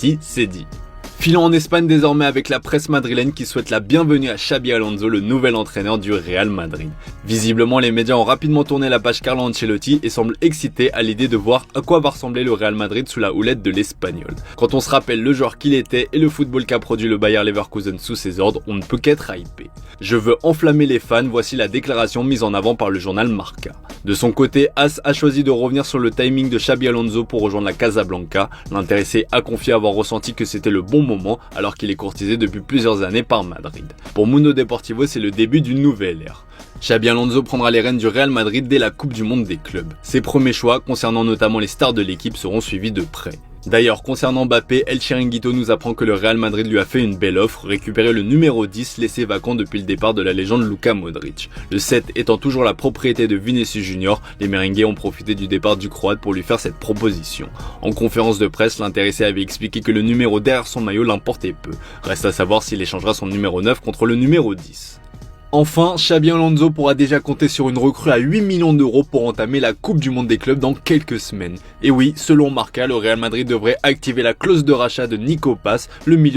Si, c'est dit. Filons en Espagne désormais avec la presse madrilène qui souhaite la bienvenue à Xabi Alonso, le nouvel entraîneur du Real Madrid. Visiblement, les médias ont rapidement tourné la page Carlo Ancelotti et semblent excités à l'idée de voir à quoi va ressembler le Real Madrid sous la houlette de l'Espagnol. Quand on se rappelle le joueur qu'il était et le football qu'a produit le Bayer Leverkusen sous ses ordres, on ne peut qu'être hypé. Je veux enflammer les fans, voici la déclaration mise en avant par le journal Marca. De son côté, AS a choisi de revenir sur le timing de Xabi Alonso pour rejoindre la Casablanca. L'intéressé a confié avoir ressenti que c'était le bon moment alors qu'il est courtisé depuis plusieurs années par Madrid. Pour Mundo Deportivo, c'est le début d'une nouvelle ère. Xabi Alonso prendra les rênes du Real Madrid dès la Coupe du Monde des clubs. Ses premiers choix, concernant notamment les stars de l'équipe, seront suivis de près. D'ailleurs, concernant Mbappé, El Chiringuito nous apprend que le Real Madrid lui a fait une belle offre, récupérer le numéro 10 laissé vacant depuis le départ de la légende Luka Modric. Le 7 étant toujours la propriété de Vinicius Junior, les Merengues ont profité du départ du Croate pour lui faire cette proposition. En conférence de presse, l'intéressé avait expliqué que le numéro derrière son maillot l'importait peu. Reste à savoir s'il échangera son numéro 9 contre le numéro 10. Enfin, Xabi Alonso pourra déjà compter sur une recrue à 8 millions d'euros pour entamer la Coupe du Monde des clubs dans quelques semaines. Et oui, selon Marca, le Real Madrid devrait activer la clause de rachat de Nico Paz, le milieu